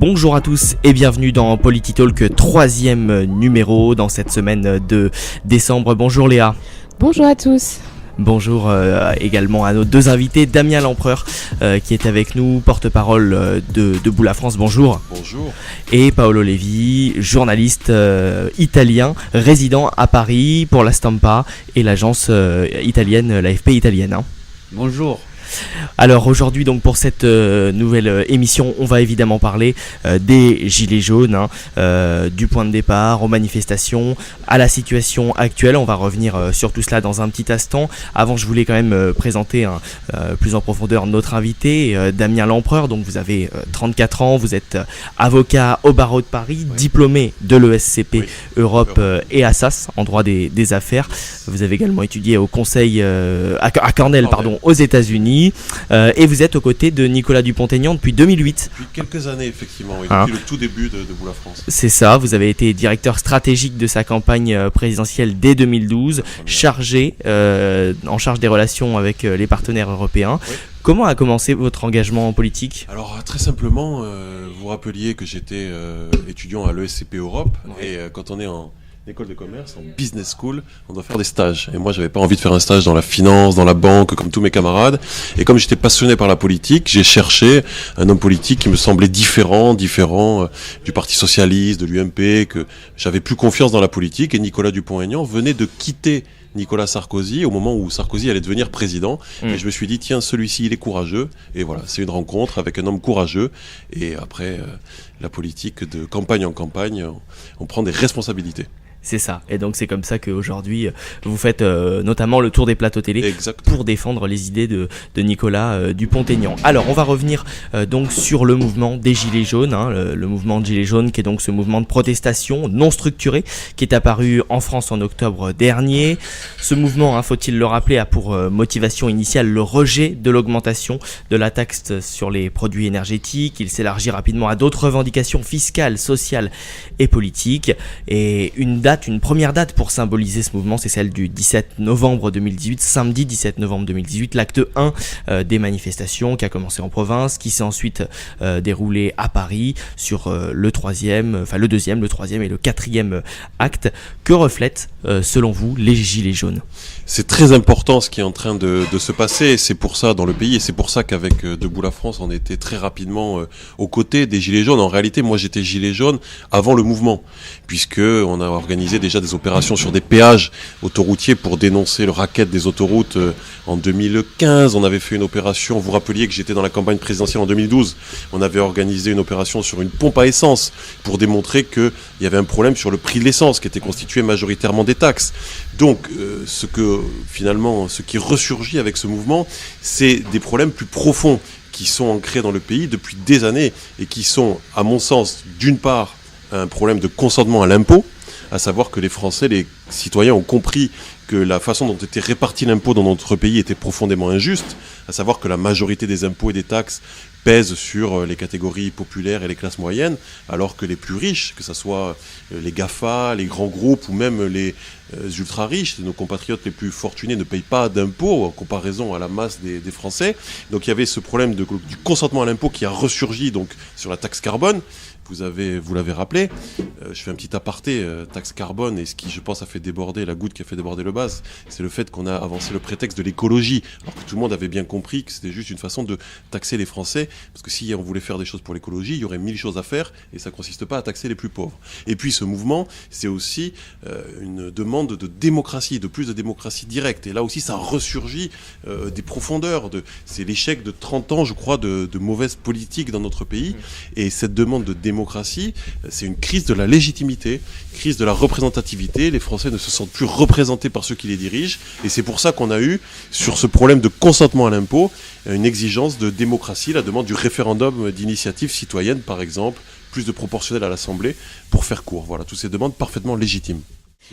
Bonjour à tous et bienvenue dans Polititalk, 3e numéro dans cette semaine de décembre. Bonjour Léa. Bonjour à tous. Bonjour également à nos deux invités, Damien Lempereur qui est avec nous, porte-parole de Debout la France, bonjour. Bonjour. Et Paolo Levi, journaliste italien, résident à Paris pour la Stampa et l'agence italienne, l'AFP italienne. Bonjour. Alors aujourd'hui donc pour cette nouvelle émission, on va évidemment parler des gilets jaunes, du point de départ aux manifestations, à la situation actuelle. On va revenir sur tout cela dans un petit instant. Avant, je voulais quand même présenter plus en profondeur notre invité, Damien Lempereur. Donc vous avez 34 ans, vous êtes avocat au barreau de Paris, oui, diplômé de l'ESCP Europe et Assas en droit des affaires. Vous avez également étudié au conseil à Cornell aux États-Unis. Et vous êtes aux côtés de Nicolas Dupont-Aignan depuis 2008. Depuis quelques années, effectivement, et depuis le tout début de Debout la France. C'est ça, vous avez été directeur stratégique de sa campagne présidentielle dès 2012, en charge des relations avec les partenaires européens. Oui. Comment a commencé votre engagement politique ? Alors très simplement, vous rappeliez que j'étais étudiant à l'ESCP Europe, et quand on est en école de commerce, en business school, on doit faire des stages. Et moi, j'avais pas envie de faire un stage dans la finance, dans la banque, comme tous mes camarades. Et comme j'étais passionné par la politique, j'ai cherché un homme politique qui me semblait différent du Parti Socialiste, de l'UMP, que j'avais plus confiance dans la politique. Et Nicolas Dupont-Aignan venait de quitter Nicolas Sarkozy au moment où Sarkozy allait devenir président. Et je me suis dit, tiens, celui-ci, il est courageux. Et voilà, c'est une rencontre avec un homme courageux. Et après, la politique de campagne en campagne, on prend des responsabilités. C'est ça, et donc c'est comme ça qu'aujourd'hui vous faites notamment le tour des plateaux télé pour défendre les idées de Nicolas Dupont-Aignan. Alors on va revenir donc sur le mouvement des Gilets jaunes, le mouvement de Gilets jaunes qui est donc ce mouvement de protestation non structuré qui est apparu en France en octobre dernier. Ce mouvement, faut-il le rappeler, a pour motivation initiale le rejet de l'augmentation de la taxe sur les produits énergétiques. Il s'élargit rapidement à d'autres revendications fiscales, sociales et politiques, et une première date pour symboliser ce mouvement, c'est celle du 17 novembre 2018, samedi 17 novembre 2018, l'acte 1 des manifestations qui a commencé en province, qui s'est ensuite déroulé à Paris sur le deuxième, le troisième et le quatrième acte. Que reflètent, selon vous, les Gilets jaunes ? C'est très important ce qui est en train de se passer, et c'est pour ça dans le pays, et c'est pour ça qu'avec Debout la France, on était très rapidement aux côtés des Gilets jaunes. En réalité, moi j'étais Gilet jaune avant le mouvement, puisque on a organisé déjà des opérations sur des péages autoroutiers pour dénoncer le racket des autoroutes en 2015. On avait fait une opération, vous rappeliez que j'étais dans la campagne présidentielle en 2012, on avait organisé une opération sur une pompe à essence pour démontrer qu'il y avait un problème sur le prix de l'essence qui était constitué majoritairement des taxes. Donc ce qui ressurgit avec ce mouvement, c'est des problèmes plus profonds qui sont ancrés dans le pays depuis des années et qui sont, à mon sens, d'une part, un problème de consentement à l'impôt, à savoir que les Français, les citoyens ont compris que la façon dont était réparti l'impôt dans notre pays était profondément injuste, à savoir que la majorité des impôts et des taxes pèsent sur les catégories populaires et les classes moyennes, alors que les plus riches, que ce soit les GAFA, les grands groupes ou même les ultra-riches, nos compatriotes les plus fortunés ne payent pas d'impôts en comparaison à la masse des Français. Donc il y avait ce problème du consentement à l'impôt qui a ressurgi donc, sur la taxe carbone. Vous l'avez rappelé, je fais un petit aparté, taxe carbone, et ce qui, je pense, a fait déborder, la goutte qui a fait déborder le vase, c'est le fait qu'on a avancé le prétexte de l'écologie, alors que tout le monde avait bien compris que c'était juste une façon de taxer les Français, parce que si on voulait faire des choses pour l'écologie, il y aurait 1000 choses à faire, et ça ne consiste pas à taxer les plus pauvres. Et puis ce mouvement, c'est aussi une demande de démocratie, de plus de démocratie directe, et là aussi ça ressurgit des profondeurs, c'est l'échec de 30 ans, je crois, de mauvaise politique dans notre pays, et cette demande de démocratie, c'est une crise de la légitimité, crise de la représentativité. Les Français ne se sentent plus représentés par ceux qui les dirigent, et c'est pour ça qu'on a eu, sur ce problème de consentement à l'impôt, une exigence de démocratie, la demande du référendum d'initiative citoyenne, par exemple, plus de proportionnel à l'Assemblée, pour faire court. Voilà, toutes ces demandes parfaitement légitimes.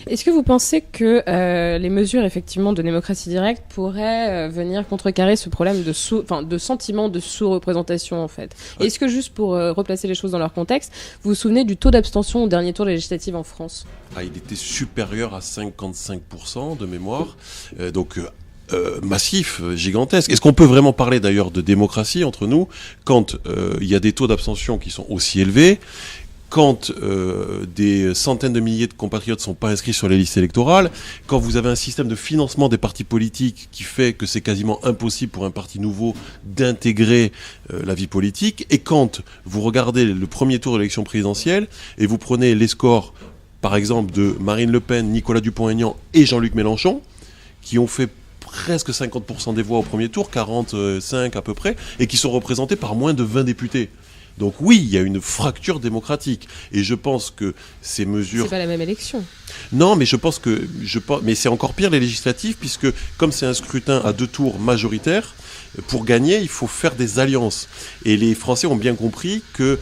Est-ce que vous pensez que les mesures effectivement de démocratie directe pourraient venir contrecarrer ce problème de sentiment de sous-représentation en fait ? Et est-ce que juste pour replacer les choses dans leur contexte, vous vous souvenez du taux d'abstention au dernier tour législatif en France ? Il était supérieur à 55% de mémoire, donc massif, gigantesque. Est-ce qu'on peut vraiment parler d'ailleurs de démocratie entre nous quand il y a des taux d'abstention qui sont aussi élevés, quand des centaines de milliers de compatriotes ne sont pas inscrits sur les listes électorales, quand vous avez un système de financement des partis politiques qui fait que c'est quasiment impossible pour un parti nouveau d'intégrer la vie politique, et quand vous regardez le premier tour de l'élection présidentielle et vous prenez les scores, par exemple, de Marine Le Pen, Nicolas Dupont-Aignan et Jean-Luc Mélenchon, qui ont fait presque 50% des voix au premier tour, 45 à peu près, et qui sont représentés par moins de 20 députés. Donc oui, il y a une fracture démocratique. Et je pense que ces mesures... C'est pas la même élection. Non, mais je pense que... Mais c'est encore pire les législatives, puisque comme c'est un scrutin à 2 tours majoritaire, pour gagner, il faut faire des alliances. Et les Français ont bien compris que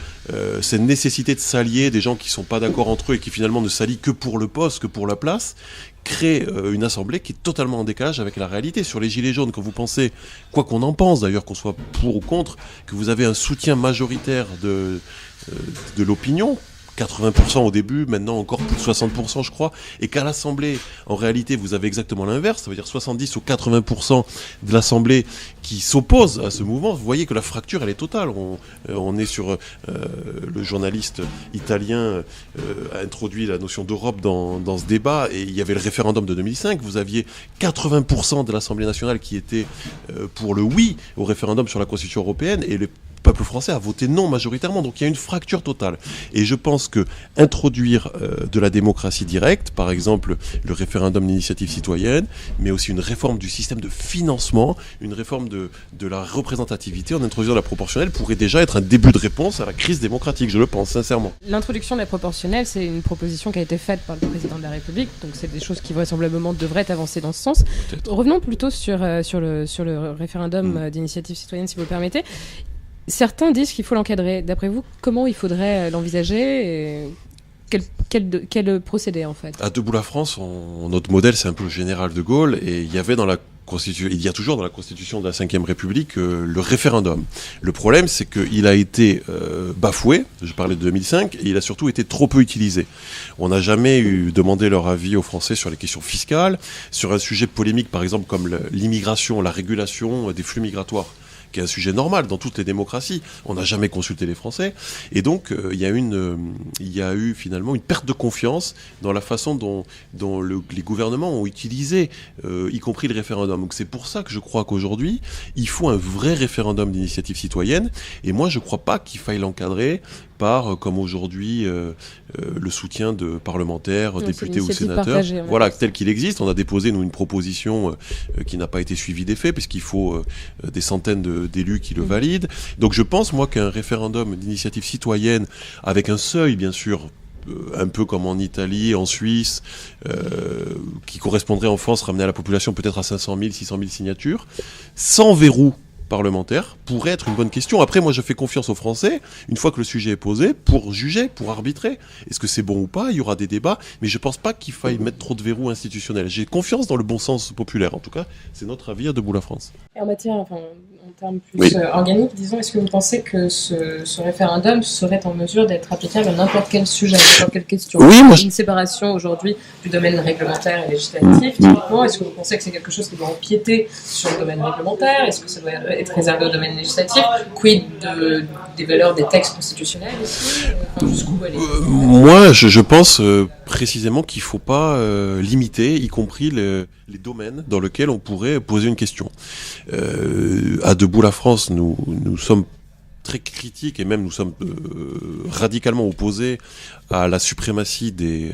cette nécessité de s'allier, des gens qui ne sont pas d'accord entre eux et qui finalement ne s'allient que pour le poste, que pour la place, crée une assemblée qui est totalement en décalage avec la réalité. Sur les gilets jaunes, quand vous pensez, quoi qu'on en pense d'ailleurs, qu'on soit pour ou contre, que vous avez un soutien majoritaire de l'opinion, 80% au début, maintenant encore plus de 60% je crois, et qu'à l'Assemblée, en réalité, vous avez exactement l'inverse, ça veut dire 70 ou 80% de l'Assemblée qui s'oppose à ce mouvement. Vous voyez que la fracture, elle est totale. On est sur... le journaliste italien a introduit la notion d'Europe dans ce débat, et il y avait le référendum de 2005, vous aviez 80% de l'Assemblée nationale qui était pour le oui au référendum sur la Constitution européenne, et le peuple français a voté non majoritairement, donc il y a une fracture totale. Et je pense que introduire de la démocratie directe, par exemple le référendum d'initiative citoyenne, mais aussi une réforme du système de financement, une réforme de la représentativité en introduisant la proportionnelle pourrait déjà être un début de réponse à la crise démocratique, je le pense sincèrement. L'introduction de la proportionnelle, c'est une proposition qui a été faite par le président de la République, donc c'est des choses qui vraisemblablement devraient avancer dans ce sens. Peut-être. Revenons plutôt sur le référendum d'initiative citoyenne, si vous le permettez. Certains disent qu'il faut l'encadrer. D'après vous, comment il faudrait l'envisager et quel procédé en fait? À Debout la France, notre modèle, c'est un peu le général de Gaulle, et il y avait il y a toujours dans la Constitution de la Ve République le référendum. Le problème, c'est qu'il a été bafoué, je parlais de 2005, et il a surtout été trop peu utilisé. On n'a jamais demandé leur avis aux Français sur les questions fiscales, sur un sujet polémique, par exemple, comme l'immigration, la régulation des flux migratoires, qui est un sujet normal dans toutes les démocraties. On n'a jamais consulté les Français. Et donc, il y a eu finalement une perte de confiance dans la façon dont les gouvernements ont utilisé, y compris le référendum. Donc c'est pour ça que je crois qu'aujourd'hui, il faut un vrai référendum d'initiative citoyenne. Et moi, je ne crois pas qu'il faille l'encadrer par, comme aujourd'hui, le soutien de parlementaires, députés ou sénateurs. Voilà, tel qu'il existe. On a déposé, nous, une proposition qui n'a pas été suivie des faits, puisqu'il faut des centaines d'élus qui le valident. Donc je pense, moi, qu'un référendum d'initiative citoyenne, avec un seuil, bien sûr, un peu comme en Italie, en Suisse, qui correspondrait en France, ramener à la population peut-être à 500 000, 600 000 signatures, sans verrou parlementaire, pourrait être une bonne question. Après, moi, je fais confiance aux Français, une fois que le sujet est posé, pour juger, pour arbitrer. Est-ce que c'est bon ou pas? Il y aura des débats, mais je ne pense pas qu'il faille mettre trop de verrous institutionnels. J'ai confiance dans le bon sens populaire. En tout cas, c'est notre avis à Debout la France. Et en matière, en termes plus organiques, disons, est-ce que vous pensez que ce référendum serait en mesure d'être applicable à n'importe quel sujet, à n'importe quelle question? Oui, moi, une séparation aujourd'hui du domaine réglementaire et législatif, typiquement. Est-ce que vous pensez que c'est quelque chose qui doit empiéter sur le domaine réglementaire? Est-ce que ça doit être réservé au domaine législatif? Quid des valeurs des textes constitutionnels aussi? Jusqu'où aller? Moi, je pense précisément qu'il ne faut pas limiter, y compris les domaines dans lesquels on pourrait poser une question. À Debout la France, nous sommes très critiques et même nous sommes radicalement opposés à la suprématie des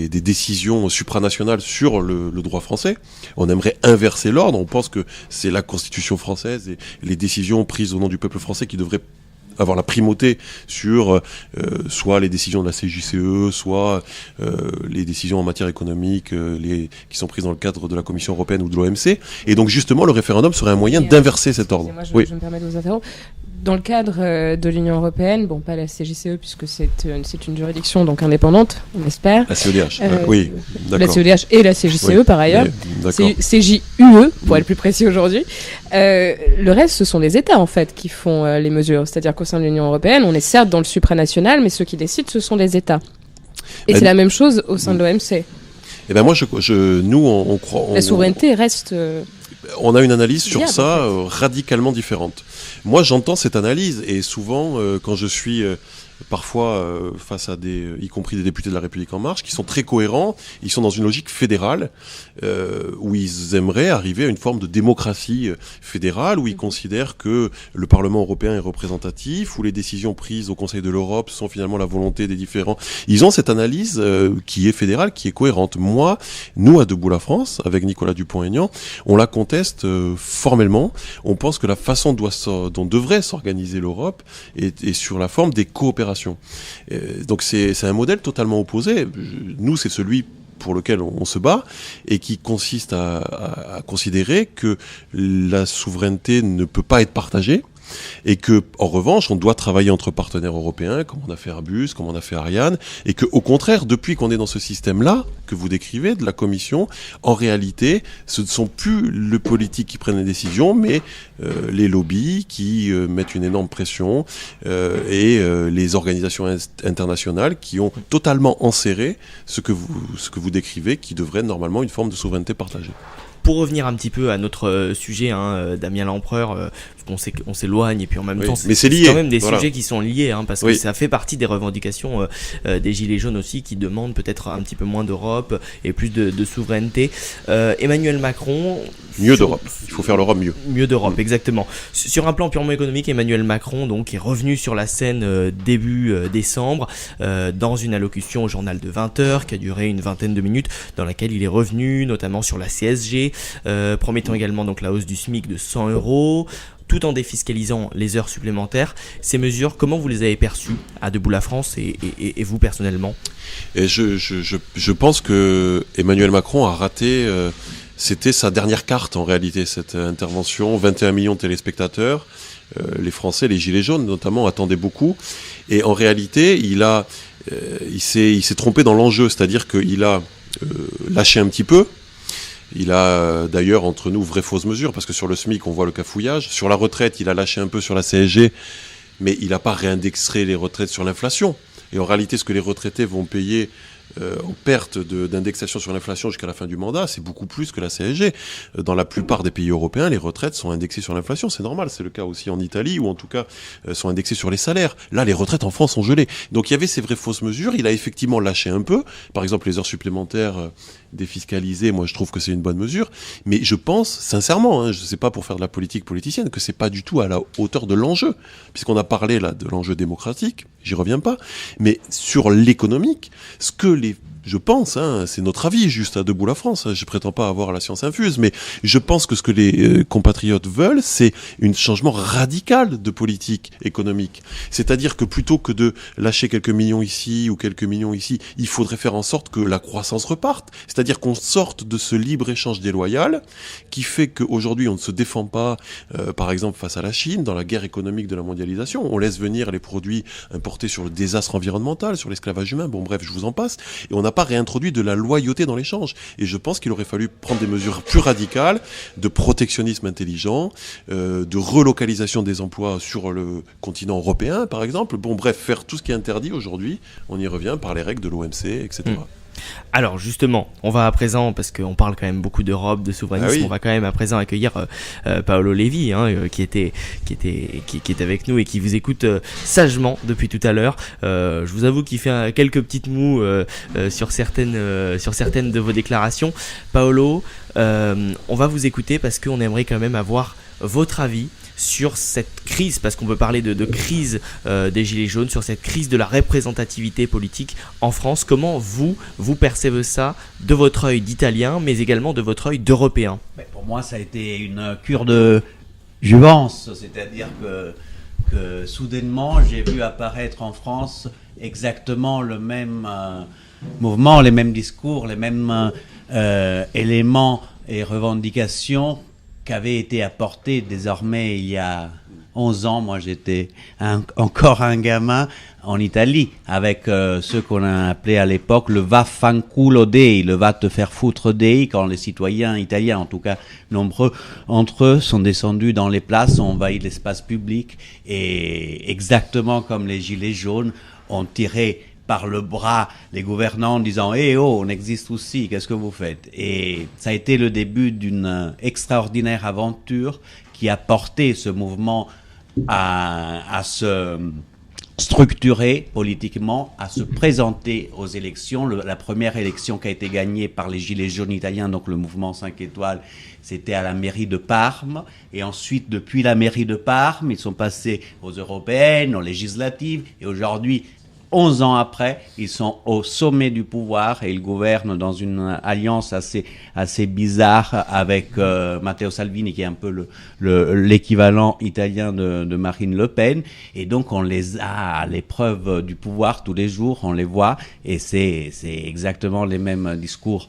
décisions supranationales sur le droit français. On aimerait inverser l'ordre. On pense que c'est la Constitution française et les décisions prises au nom du peuple français qui devraient avoir la primauté sur soit les décisions de la CJCE, soit les décisions en matière économique qui sont prises dans le cadre de la Commission européenne ou de l'OMC. Et donc justement, le référendum serait un moyen d'inverser cet ordre. Je me permets de vous interrompre. Dans le cadre de l'Union européenne, bon, pas la CJCE puisque c'est une juridiction donc indépendante, on espère. La CEDH, oui, d'accord. La CEDH et la CJCE par ailleurs. CJUE pour être plus précis aujourd'hui. Le reste, ce sont les États en fait qui font les mesures. C'est-à-dire qu'au sein de l'Union européenne, on est certes dans le supranational, mais ceux qui décident, ce sont les États. Et c'est la même chose au sein de l'OMC. Eh ben moi, on croit. La souveraineté reste. On a une analyse sur ça radicalement différente. Moi, j'entends cette analyse et souvent, quand je suis parfois face à y compris des députés de la République En Marche, qui sont très cohérents, ils sont dans une logique fédérale, où ils aimeraient arriver à une forme de démocratie fédérale, où ils considèrent que le Parlement européen est représentatif, où les décisions prises au Conseil de l'Europe sont finalement la volonté des différents. Ils ont cette analyse qui est fédérale, qui est cohérente. Nous, à Debout la France, avec Nicolas Dupont-Aignan, on la conteste formellement. On pense que la façon dont devrait s'organiser l'Europe est sur la forme des coopérations. Donc c'est un modèle totalement opposé. Nous, c'est celui pour lequel on se bat et qui consiste à considérer que la souveraineté ne peut pas être partagée et que, en revanche, on doit travailler entre partenaires européens, comme on a fait Airbus, comme on a fait Ariane, et que, au contraire, depuis qu'on est dans ce système-là que vous décrivez de la Commission, en réalité, ce ne sont plus les politiques qui prennent les décisions, mais les lobbies qui mettent une énorme pression et les organisations internationales qui ont totalement enserré ce que vous décrivez, qui devrait être normalement une forme de souveraineté partagée. Pour revenir un petit peu à notre sujet, Damien Lempereur, on s'éloigne et puis en même temps c'est lié. Quand même des sujets qui sont liés, parce que ça fait partie des revendications des Gilets jaunes aussi, qui demandent peut-être un petit peu moins d'Europe et plus de souveraineté. Emmanuel Macron... Mieux d'Europe, il faut faire l'Europe mieux. Mieux d'Europe, exactement. Sur un plan purement économique, Emmanuel Macron donc, est revenu sur la scène début décembre dans une allocution au journal de 20h qui a duré une vingtaine de minutes, dans laquelle il est revenu notamment sur la CSG, promettant également donc la hausse du SMIC de 100 €, tout en défiscalisant les heures supplémentaires. Ces mesures, comment vous les avez perçues à Debout la France et vous personnellement ? Et je pense que Emmanuel Macron a raté... C'était sa dernière carte en réalité, cette intervention. 21 millions de téléspectateurs, les Français, les Gilets jaunes notamment, attendaient beaucoup. Et en réalité, il s'est trompé dans l'enjeu, c'est-à-dire qu'il a lâché un petit peu. Il a d'ailleurs entre nous vraies fausses mesures, parce que sur le SMIC on voit le cafouillage. Sur la retraite, il a lâché un peu sur la CSG, mais il n'a pas réindexé les retraites sur l'inflation. Et en réalité, ce que les retraités vont payer en perte d'indexation sur l'inflation jusqu'à la fin du mandat, c'est beaucoup plus que la CSG. Dans la plupart des pays européens, les retraites sont indexées sur l'inflation, c'est normal, c'est le cas aussi en Italie, ou en tout cas sont indexées sur les salaires. Là, les retraites en France sont gelées. Donc il y avait ces vraies fausses mesures, il a effectivement lâché un peu, par exemple les heures supplémentaires défiscalisées, moi je trouve que c'est une bonne mesure, mais je pense sincèrement, je ne sais pas pour faire de la politique politicienne, que c'est pas du tout à la hauteur de l'enjeu, puisqu'on a parlé là de l'enjeu démocratique, j'y reviens pas, mais sur l'économique, ce que je pense, c'est notre avis juste à Debout la France, je prétends pas avoir la science infuse, mais je pense que ce que les compatriotes veulent, c'est un changement radical de politique économique. C'est-à-dire que plutôt que de lâcher quelques millions ici ou quelques millions ici, il faudrait faire en sorte que la croissance reparte. C'est-à-dire qu'on sorte de ce libre-échange déloyal qui fait qu'aujourd'hui on ne se défend pas, par exemple face à la Chine, dans la guerre économique de la mondialisation. On laisse venir les produits importés sur le désastre environnemental, sur l'esclavage humain, bon bref, je vous en passe, et on n'a pas réintroduit de la loyauté dans l'échange. Et je pense qu'il aurait fallu prendre des mesures plus radicales, de protectionnisme intelligent, de relocalisation des emplois sur le continent européen, par exemple. Bon, bref, faire tout ce qui est interdit aujourd'hui, on y revient par les règles de l'OMC, etc. Alors justement, on va à présent, parce qu'on parle quand même beaucoup d'Europe, de souverainisme, on va quand même à présent accueillir Paolo Levi, qui est avec nous et qui vous écoute sagement depuis tout à l'heure. Je vous avoue qu'il fait quelques petites moues sur certaines de vos déclarations. Paolo, on va vous écouter parce qu'on aimerait quand même avoir votre avis sur cette crise, parce qu'on peut parler de crise des Gilets jaunes, sur cette crise de la représentativité politique en France. Comment vous percevez ça de votre œil d'Italien, mais également de votre œil d'Européen ? Pour moi, ça a été une cure de jouvence, c'est-à-dire que soudainement, j'ai vu apparaître en France exactement le même mouvement, les mêmes discours, les mêmes éléments et revendications qu'avait été apporté désormais il y a 11 ans. Moi, j'étais encore un gamin en Italie, avec ce qu'on a appelé à l'époque le vaffanculo Dei, le va te faire foutre Dei, quand les citoyens italiens, en tout cas nombreux entre eux, sont descendus dans les places, ont envahi l'espace public, et exactement comme les Gilets jaunes, ont tiré par le bras les gouvernants en disant « Eh oh, on existe aussi, qu'est-ce que vous faites ?» Et ça a été le début d'une extraordinaire aventure qui a porté ce mouvement à se structurer politiquement, à se présenter aux élections. La première élection qui a été gagnée par les Gilets jaunes italiens, donc le mouvement 5 étoiles, c'était à la mairie de Parme. Et ensuite, depuis la mairie de Parme, ils sont passés aux européennes, aux législatives. Et aujourd'hui, 11 ans après, ils sont au sommet du pouvoir et ils gouvernent dans une alliance assez bizarre avec Matteo Salvini, qui est un peu l'équivalent italien de Marine Le Pen. Et donc, on les a à l'épreuve du pouvoir tous les jours, on les voit, et c'est exactement les mêmes discours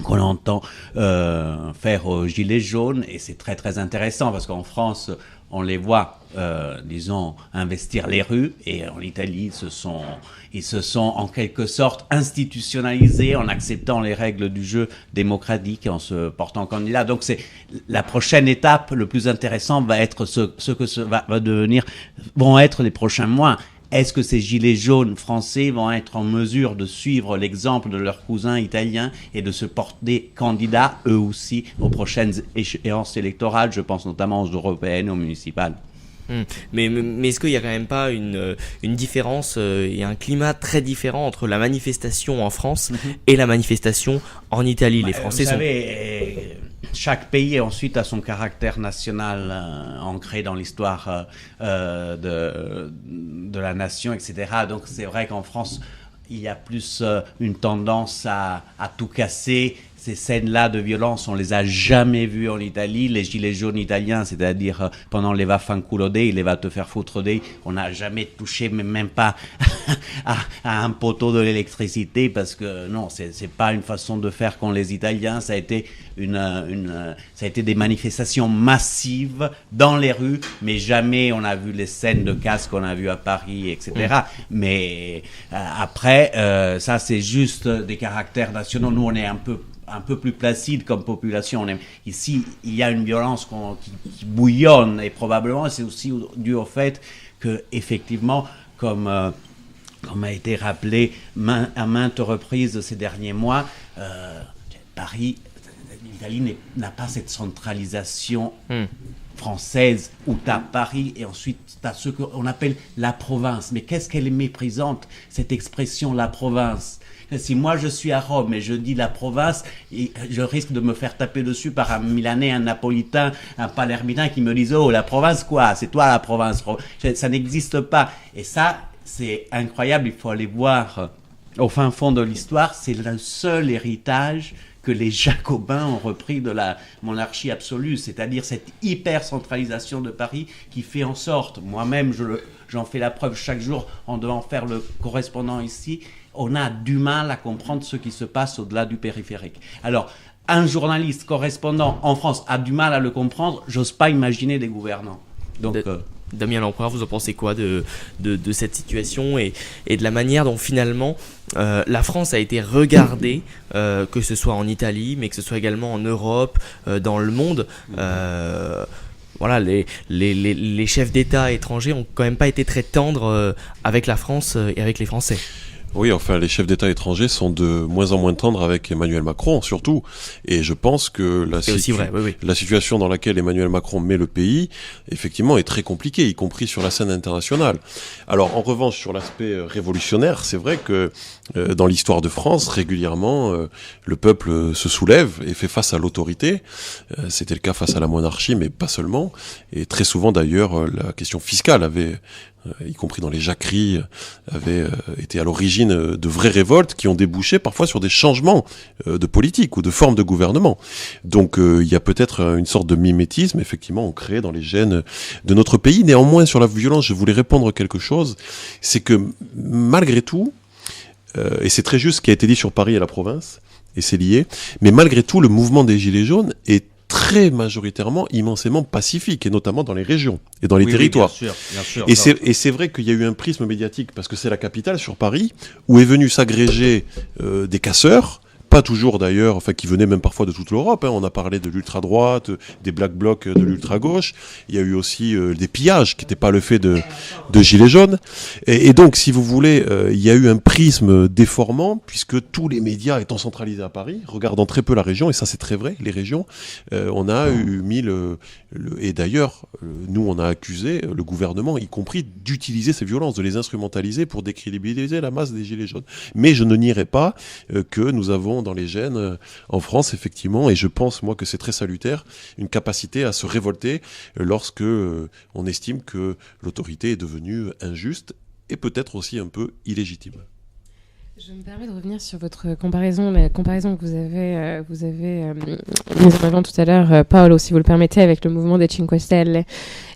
qu'on entend faire aux Gilets jaunes, et c'est très très intéressant parce qu'en France, on les voit, disons, investir les rues, et en Italie, ils se sont en quelque sorte institutionnalisés en acceptant les règles du jeu démocratique et en se portant candidat. Donc c'est la prochaine étape, le plus intéressant va être vont être les prochains mois. Est-ce que ces gilets jaunes français vont être en mesure de suivre l'exemple de leurs cousins italiens et de se porter candidats, eux aussi, aux prochaines échéances électorales? Je pense notamment aux européennes, aux municipales. Mais est-ce qu'il n'y a quand même pas une différence et un climat très différent entre la manifestation en France et la manifestation en Italie? Les Français vous savez, chaque pays ensuite a son caractère national ancré dans l'histoire de la nation, etc. Donc c'est vrai qu'en France, il y a plus une tendance à tout casser. Ces scènes-là de violence, on les a jamais vues en Italie. Les gilets jaunes italiens, c'est-à-dire pendant les Vaffanculo Day, les va te faire foutre Day, on n'a jamais touché, même pas à un poteau de l'électricité, parce que non, c'est pas une façon de faire qu'ont les Italiens. Ça a été ça a été des manifestations massives dans les rues, mais jamais on a vu les scènes de casse qu'on a vues à Paris, etc. Mais après, ça c'est juste des caractères nationaux. Nous, on est un peu plus placide comme population. Ici, il y a une violence qui bouillonne, et probablement c'est aussi dû au fait que, effectivement, comme a été rappelé à maintes reprises ces derniers mois, l'Italie n'a pas cette centralisation française où tu as Paris et ensuite tu as ce qu'on appelle la province. Mais qu'est-ce qu'elle est méprisante, cette expression, la province? Si moi je suis à Rome et je dis la province, je risque de me faire taper dessus par un Milanais, un Napolitain, un Palermitain qui me disent « Oh, la province quoi? C'est toi la province ». Ça n'existe pas. Et ça, c'est incroyable, il faut aller voir au fin fond de l'histoire. C'est le seul héritage que les Jacobins ont repris de la monarchie absolue, c'est-à-dire cette hyper-centralisation de Paris qui fait en sorte, moi-même j'en fais la preuve chaque jour en devant faire le correspondant ici, on a du mal à comprendre ce qui se passe au-delà du périphérique. Alors, un journaliste correspondant en France a du mal à le comprendre, j'ose pas imaginer des gouvernants. Donc, Damien Lempereur, vous en pensez quoi de cette situation et de la manière dont finalement la France a été regardée, que ce soit en Italie, mais que ce soit également en Europe, dans le monde voilà, les chefs d'État étrangers ont quand même pas été très tendres avec la France et avec les Français. Oui, enfin, les chefs d'État étrangers sont de moins en moins tendres avec Emmanuel Macron, surtout. Et je pense que la situation dans laquelle Emmanuel Macron met le pays, effectivement, est très compliquée, y compris sur la scène internationale. Alors, en revanche, sur l'aspect révolutionnaire, c'est vrai que dans l'histoire de France, régulièrement, le peuple se soulève et fait face à l'autorité. C'était le cas face à la monarchie, mais pas seulement. Et très souvent, d'ailleurs, la question fiscale avait y compris dans les jacqueries, avait été à l'origine de vraies révoltes qui ont débouché parfois sur des changements de politique ou de forme de gouvernement. Donc il y a peut-être une sorte de mimétisme, effectivement, ancré dans les gènes de notre pays. Néanmoins, sur la violence, je voulais répondre quelque chose, c'est que malgré tout, et c'est très juste ce qui a été dit sur Paris et la province, et c'est lié, mais malgré tout, le mouvement des Gilets jaunes est très majoritairement, immensément pacifique, et notamment dans les régions et dans les territoires. Bien sûr, et c'est vrai qu'il y a eu un prisme médiatique, parce que c'est la capitale, sur Paris, où est venu s'agréger des casseurs, pas toujours d'ailleurs, enfin qui venaient même parfois de toute l'Europe. On a parlé de l'ultra-droite, des black blocs de l'ultra-gauche. Il y a eu aussi des pillages qui n'étaient pas le fait de gilets jaunes. Et donc, si vous voulez, il y a eu un prisme déformant, puisque tous les médias étant centralisés à Paris, regardant très peu la région, et ça c'est très vrai, les régions, on a mis et d'ailleurs, nous on a accusé le gouvernement, y compris, d'utiliser ces violences, de les instrumentaliser pour décrédibiliser la masse des gilets jaunes. Mais je ne nierai pas que nous avons dans les gènes en France, effectivement, et je pense moi que c'est très salutaire, une capacité à se révolter lorsque on estime que l'autorité est devenue injuste et peut-être aussi un peu illégitime. Je me permets de revenir sur votre comparaison, la comparaison que vous avez mise en avant tout à l'heure, Paolo, si vous le permettez, avec le mouvement des Cinque Stelle.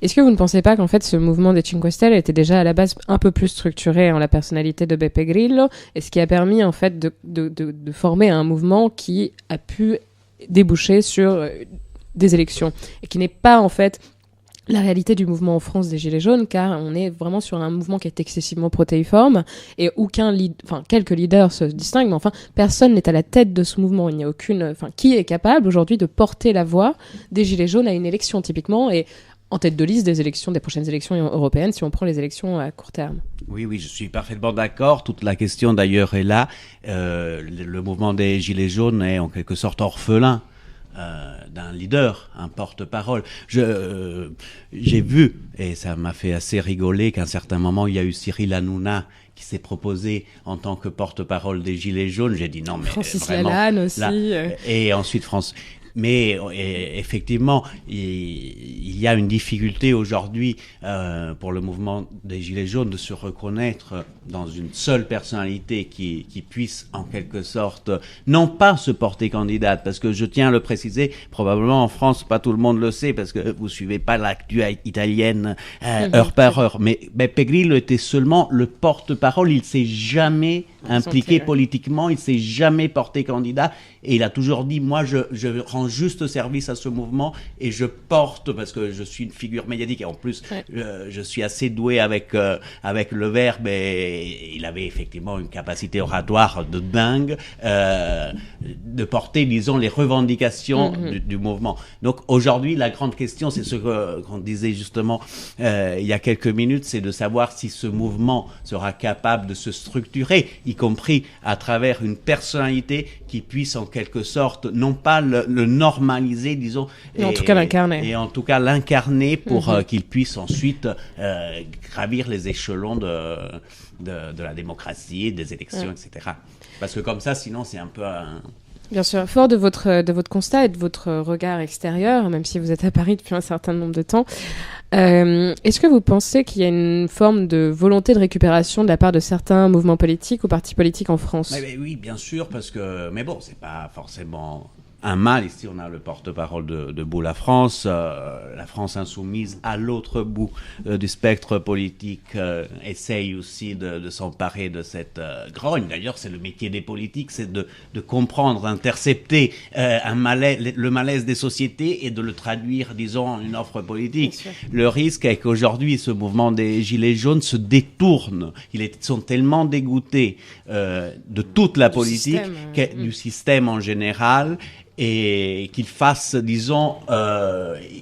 Est-ce que vous ne pensez pas qu'en fait ce mouvement des Cinque Stelle était déjà à la base un peu plus structuré en la personnalité de Beppe Grillo, et ce qui a permis en fait de former un mouvement qui a pu déboucher sur des élections et qui n'est pas en fait la réalité du mouvement en France des Gilets jaunes, car on est vraiment sur un mouvement qui est excessivement protéiforme et où quelques leaders se distinguent, mais enfin, personne n'est à la tête de ce mouvement. Il n'y a qui est capable aujourd'hui de porter la voix des Gilets jaunes à une élection, typiquement, et en tête de liste des prochaines élections européennes, si on prend les élections à court terme. Oui, je suis parfaitement d'accord. Toute la question, d'ailleurs, est là. Le mouvement des Gilets jaunes est en quelque sorte orphelin d'un leader, un porte-parole. J'ai vu, et ça m'a fait assez rigoler, qu'à un certain moment, il y a eu Cyril Hanouna qui s'est proposé en tant que porte-parole des Gilets jaunes. J'ai dit non, mais Francis vraiment... Lalanne aussi. Et ensuite, Mais effectivement, il y a une difficulté aujourd'hui pour le mouvement des Gilets jaunes de se reconnaître dans une seule personnalité qui puisse en quelque sorte non pas se porter candidate, parce que je tiens à le préciser, probablement en France pas tout le monde le sait parce que vous suivez pas l'actu italienne heure par heure, mais Beppe Grillo était seulement le porte-parole, il s'est jamais impliqué politiquement, il s'est jamais porté candidat et il a toujours dit moi je rends juste service à ce mouvement et je porte, parce que je suis une figure médiatique et en plus je suis assez doué avec le verbe et il avait effectivement une capacité oratoire de dingue de porter disons les revendications du mouvement. Donc aujourd'hui la grande question c'est ce qu'on disait justement il y a quelques minutes, c'est de savoir si ce mouvement sera capable de se structurer, y compris à travers une personnalité qui puisse en quelque sorte non pas le normaliser, disons, et en tout cas l'incarner. Et en tout cas l'incarner pour qu'il puisse ensuite gravir les échelons de la démocratie, des élections, etc. Parce que comme ça, sinon, c'est un peu Bien sûr, fort de votre constat et de votre regard extérieur, même si vous êtes à Paris depuis un certain nombre de temps, est-ce que vous pensez qu'il y a une forme de volonté de récupération de la part de certains mouvements politiques ou partis politiques en France ? Oui, bien sûr, mais bon, c'est pas forcément un mal. Ici, on a le porte-parole de Debout la France insoumise à l'autre bout du spectre politique essaye aussi de s'emparer de cette grogne. D'ailleurs, c'est le métier des politiques, c'est de comprendre, d'intercepter le malaise des sociétés et de le traduire, disons, en une offre politique. Le risque est qu'aujourd'hui, ce mouvement des Gilets jaunes se détourne. Ils sont tellement dégoûtés de toute la politique, du système en général, et qu'il fasse, disons,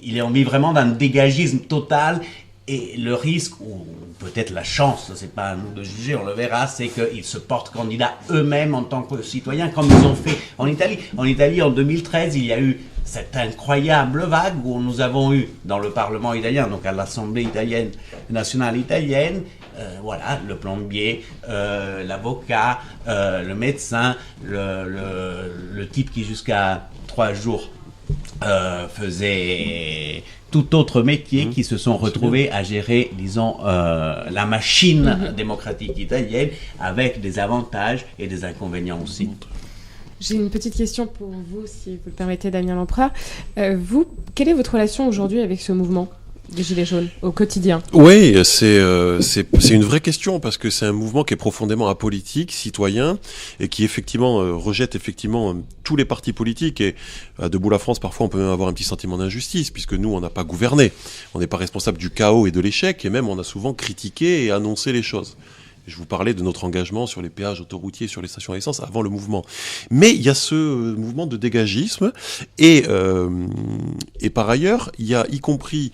il est envie vraiment d'un dégagisme total. Et le risque, ou peut-être la chance, c'est pas à nous de juger, on le verra, c'est qu'ils se portent candidats eux-mêmes en tant que citoyens, comme ils ont fait en Italie. En Italie, en 2013, il y a eu cette incroyable vague où nous avons eu dans le Parlement italien, donc à l'Assemblée nationale italienne, le plombier, l'avocat, le médecin, le type qui jusqu'à 3 jours faisait tout autre métier, qui se sont retrouvés à gérer, disons, la machine démocratique italienne avec des avantages et des inconvénients aussi. J'ai une petite question pour vous, si vous le permettez, Damien Lamprat. Quelle est votre relation aujourd'hui avec ce mouvement des Gilets jaunes au quotidien ? Oui, c'est une vraie question parce que c'est un mouvement qui est profondément apolitique, citoyen et qui effectivement rejette effectivement tous les partis politiques. Et à Debout la France, parfois on peut même avoir un petit sentiment d'injustice puisque nous on n'a pas gouverné, on n'est pas responsable du chaos et de l'échec et même on a souvent critiqué et annoncé les choses. Je vous parlais de notre engagement sur les péages autoroutiers, sur les stations à essence avant le mouvement. Mais il y a ce mouvement de dégagisme et par ailleurs, il y a y compris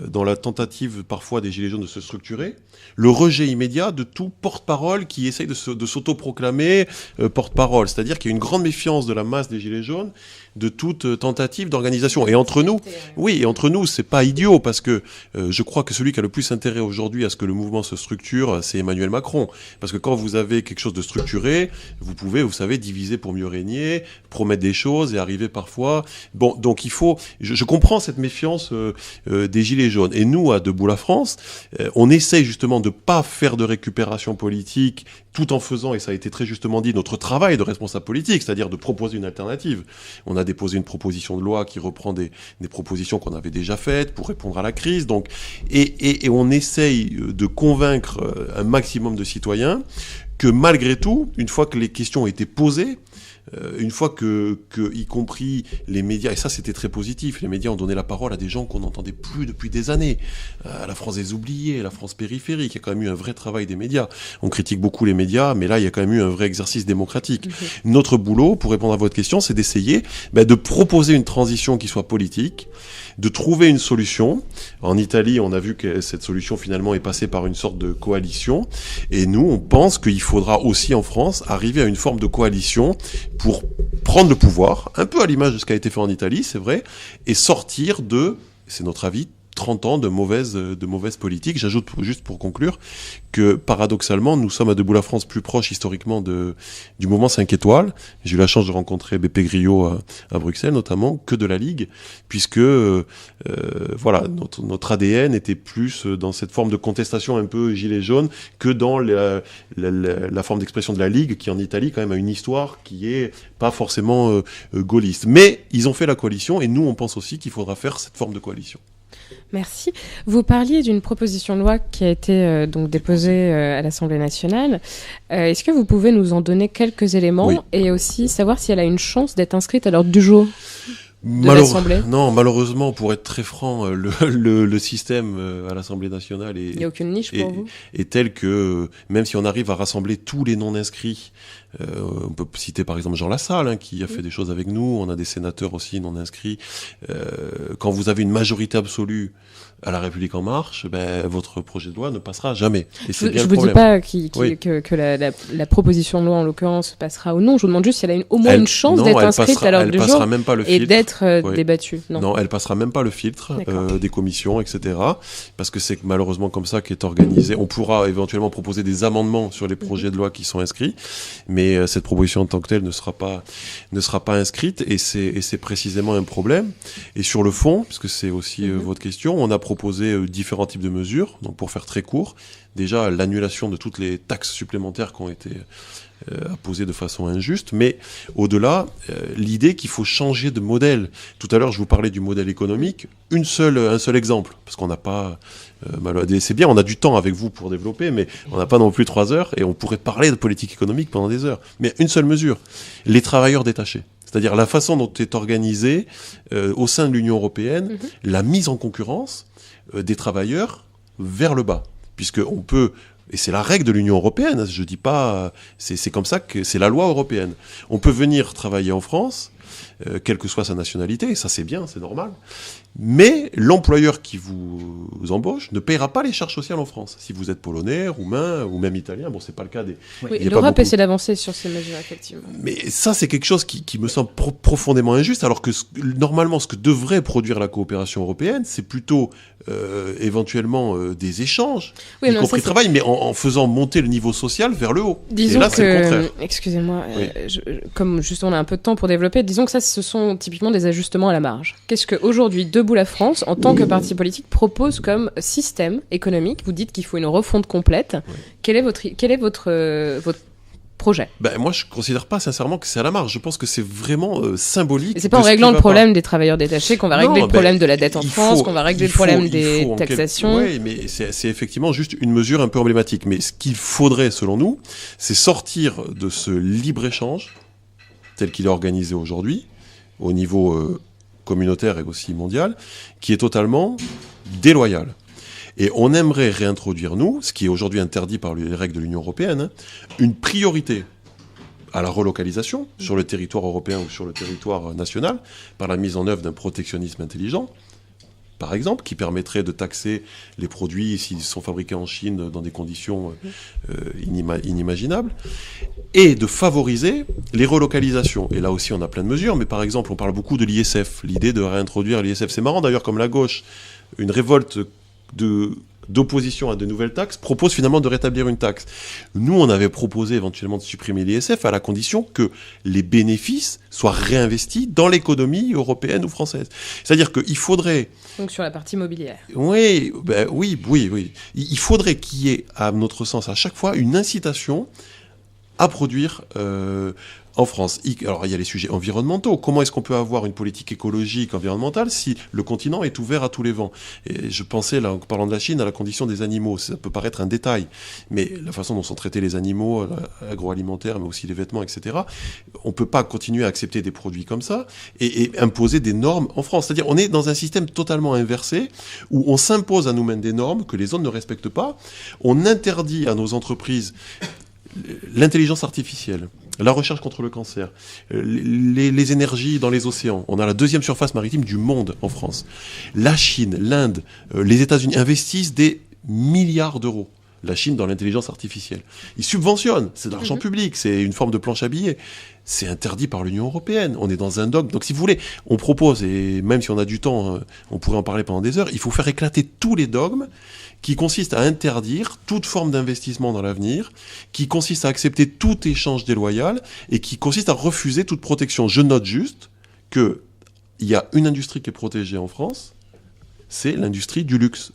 dans la tentative parfois des Gilets jaunes de se structurer, le rejet immédiat de tout porte-parole qui essaye de s'autoproclamer porte-parole. C'est-à-dire qu'il y a une grande méfiance de la masse des Gilets jaunes de toute tentative d'organisation. Et entre nous, oui, et entre nous, c'est pas idiot, parce que je crois que celui qui a le plus intérêt aujourd'hui à ce que le mouvement se structure, c'est Emmanuel Macron. Parce que quand vous avez quelque chose de structuré, vous pouvez, vous savez, diviser pour mieux régner, promettre des choses et arriver parfois... Bon, donc il faut... Je comprends cette méfiance des Gilets jaunes. Et nous, à Debout la France, on essaye justement de pas faire de récupération politique, tout en faisant, et ça a été très justement dit, notre travail de responsable politique, c'est-à-dire de proposer une alternative. On a déposé une proposition de loi qui reprend des propositions qu'on avait déjà faites pour répondre à la crise. Donc, et on essaye de convaincre un maximum de citoyens que malgré tout, une fois que les questions ont été posées, une fois que, y compris les médias, et ça c'était très positif, les médias ont donné la parole à des gens qu'on n'entendait plus depuis des années, à la France des oubliés, la France périphérique, il y a quand même eu un vrai travail des médias. On critique beaucoup les médias, mais là il y a quand même eu un vrai exercice démocratique. Notre boulot, pour répondre à votre question, c'est d'essayer de proposer une transition qui soit politique, de trouver une solution. En Italie, on a vu que cette solution finalement est passée par une sorte de coalition, et nous on pense qu'il faudra aussi en France arriver à une forme de coalition pour prendre le pouvoir, un peu à l'image de ce qui a été fait en Italie, c'est vrai, et sortir de, c'est notre avis, 30 ans de mauvaise politique. J'ajoute, juste pour conclure, que paradoxalement, nous sommes à Debout la France plus proche historiquement du mouvement 5 étoiles. J'ai eu la chance de rencontrer BP Grillo à Bruxelles notamment, que de la Ligue, puisque voilà, notre ADN était plus dans cette forme de contestation un peu gilet jaune que dans la forme d'expression de la Ligue, qui en Italie quand même a une histoire qui est pas forcément gaulliste. Mais ils ont fait la coalition, et nous on pense aussi qu'il faudra faire cette forme de coalition. Merci. Vous parliez d'une proposition de loi qui a été donc déposée à l'Assemblée nationale. Est-ce que vous pouvez nous en donner quelques éléments, oui, et aussi savoir si elle a une chance d'être inscrite à l'ordre du jour de l'Assemblée ? Non, malheureusement, pour être très franc, le système à l'Assemblée nationale il n'y a aucune niche pour vous ? Est tel que, même si on arrive à rassembler tous les non-inscrits, on peut citer par exemple Jean Lassalle, qui a fait des choses avec nous, on a des sénateurs aussi non-inscrits. Quand vous avez une majorité absolue à La République En Marche, votre projet de loi ne passera jamais. Et c'est bien le problème. Je ne vous dis pas que la proposition de loi, en l'occurrence, passera ou non. Je vous demande juste si elle a au moins une chance d'être inscrite à l'ordre du jour même pas le et filtre. D'être débattue. Non, elle passera même pas le filtre des commissions, etc. Parce que c'est malheureusement comme ça qu'est organisé. On pourra éventuellement proposer des amendements sur les projets de loi qui sont inscrits, mais cette proposition en tant que telle ne sera pas inscrite, et c'est précisément un problème. Et sur le fond, parce que c'est aussi votre question, on a proposé différents types de mesures. Donc pour faire très court, déjà l'annulation de toutes les taxes supplémentaires qui ont été apposées de façon injuste, mais au-delà, l'idée qu'il faut changer de modèle. Tout à l'heure, je vous parlais du modèle économique. Un seul exemple, parce qu'on n'a pas... c'est bien, on a du temps avec vous pour développer, mais on n'a pas non plus 3 heures, et on pourrait parler de politique économique pendant des heures. Mais une seule mesure, les travailleurs détachés. C'est-à-dire la façon dont est organisée au sein de l'Union européenne la mise en concurrence des travailleurs vers le bas. Puisqu'on peut, et c'est la règle de l'Union européenne, je dis pas, c'est comme ça que c'est la loi européenne. On peut venir travailler en France, quelle que soit sa nationalité, et ça c'est bien, c'est normal. Mais l'employeur qui vous embauche ne paiera pas les charges sociales en France. Si vous êtes polonais, roumain ou même italien, bon, c'est pas le cas des... Oui, l'Europe essaie d'avancer sur ces mesures, effectivement. Mais ça, c'est quelque chose qui me semble profondément injuste, alors que normalement, ce que devrait produire la coopération européenne, c'est plutôt éventuellement des échanges, y compris le travail, mais en faisant monter le niveau social vers le haut. Disons et là, c'est le contraire. Excusez-moi, comme justement on a un peu de temps pour développer, disons que ça, ce sont typiquement des ajustements à la marge. Qu'est-ce qu'aujourd'hui, Debout la France, en tant que parti politique, propose comme système économique ? Vous dites qu'il faut une refonte complète. Quel est votre projet ? Moi, je considère pas sincèrement que c'est à la marge. Je pense que c'est vraiment symbolique. Et c'est pas en réglant le problème des travailleurs détachés qu'on va régler le problème de la dette en France, qu'on va régler le problème des taxations. Oui, mais c'est effectivement juste une mesure un peu emblématique. Mais ce qu'il faudrait, selon nous, c'est sortir de ce libre-échange tel qu'il est organisé aujourd'hui, au niveau communautaire et aussi mondial, qui est totalement déloyal. Et on aimerait réintroduire, nous, ce qui est aujourd'hui interdit par les règles de l'Union européenne, une priorité à la relocalisation sur le territoire européen ou sur le territoire national, par la mise en œuvre d'un protectionnisme intelligent, par exemple, qui permettrait de taxer les produits s'ils sont fabriqués en Chine dans des conditions inimaginables, et de favoriser les relocalisations. Et là aussi, on a plein de mesures, mais par exemple, on parle beaucoup de l'ISF, l'idée de réintroduire l'ISF. C'est marrant d'ailleurs, comme la gauche, une révolte d'opposition à de nouvelles taxes, propose finalement de rétablir une taxe. Nous, on avait proposé éventuellement de supprimer l'ISF à la condition que les bénéfices soient réinvestis dans l'économie européenne ou française. C'est-à-dire qu'il faudrait... Donc sur la partie immobilière. Oui. Il faudrait qu'il y ait, à notre sens, à chaque fois, une incitation à produire en France. Alors, il y a les sujets environnementaux. Comment est-ce qu'on peut avoir une politique écologique, environnementale, si le continent est ouvert à tous les vents ? Et je pensais, là, en parlant de la Chine, à la condition des animaux. Ça peut paraître un détail, mais la façon dont sont traités les animaux, agroalimentaires, mais aussi les vêtements, etc., on ne peut pas continuer à accepter des produits comme ça et imposer des normes en France. C'est-à-dire, on est dans un système totalement inversé, où on s'impose à nous-mêmes des normes que les autres ne respectent pas. On interdit à nos entreprises l'intelligence artificielle, la recherche contre le cancer, les énergies dans les océans. On a la 2e surface maritime du monde en France. La Chine, l'Inde, les États-Unis investissent des milliards d'euros. La Chine dans l'intelligence artificielle. Ils subventionnent, c'est de l'argent public, c'est une forme de planche à billets. C'est interdit par l'Union européenne. On est dans un dogme. Donc si vous voulez, on propose, et même si on a du temps, on pourrait en parler pendant des heures, il faut faire éclater tous les dogmes qui consistent à interdire toute forme d'investissement dans l'avenir, qui consistent à accepter tout échange déloyal et qui consistent à refuser toute protection. Je note juste qu'il y a une industrie qui est protégée en France, c'est l'industrie du luxe.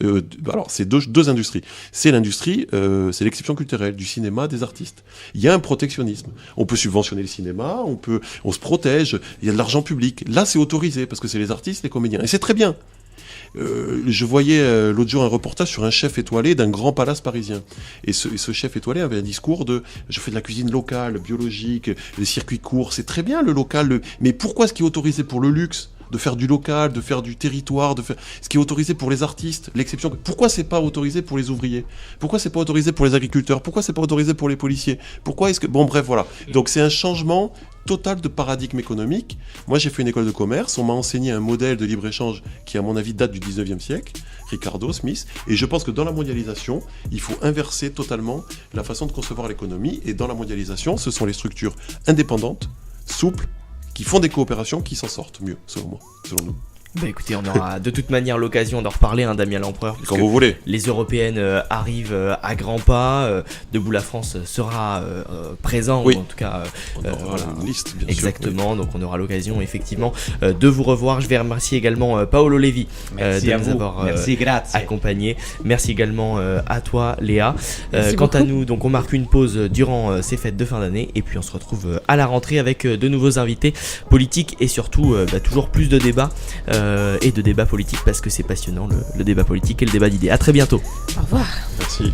Alors, c'est deux industries. C'est l'industrie, c'est l'exception culturelle, du cinéma, des artistes. Il y a un protectionnisme. On peut subventionner le cinéma, on se protège, il y a de l'argent public. Là, c'est autorisé, parce que c'est les artistes, les comédiens. Et c'est très bien. Je voyais l'autre jour un reportage sur un chef étoilé d'un grand palace parisien. Et ce chef étoilé avait un discours de « je fais de la cuisine locale, biologique, les circuits courts, c'est très bien le local, mais pourquoi ce qui est autorisé pour le luxe ? De faire du local, de faire du territoire, de faire ce qui est autorisé pour les artistes, l'exception. Pourquoi c'est pas autorisé pour les ouvriers ? Pourquoi c'est pas autorisé pour les agriculteurs ? Pourquoi c'est pas autorisé pour les policiers ? Pourquoi est-ce que... Bon, bref, voilà. Donc c'est un changement total de paradigme économique. Moi, j'ai fait une école de commerce, on m'a enseigné un modèle de libre-échange qui, à mon avis, date du 19e siècle, Ricardo, Smith, et je pense que dans la mondialisation, il faut inverser totalement la façon de concevoir l'économie, et dans la mondialisation, ce sont les structures indépendantes, souples, qui font des coopérations qui s'en sortent mieux, selon nous. Bah écoutez, on aura de toute manière l'occasion d'en reparler, Damien Lempereur. Quand vous voulez. Les européennes arrivent à grands pas. Debout la France sera présent, oui. En tout cas. On aura une liste, bien exactement, sûr. Oui. Donc on aura l'occasion effectivement de vous revoir. Je vais remercier également Paolo Levi de nous avoir accompagnés. Merci également à toi, Léa. Quant à nous, donc on marque une pause durant ces fêtes de fin d'année et puis on se retrouve à la rentrée avec de nouveaux invités politiques et surtout toujours plus de débats. Et de débats politiques parce que c'est passionnant le débat politique et le débat d'idées. À très bientôt. Au revoir. Merci.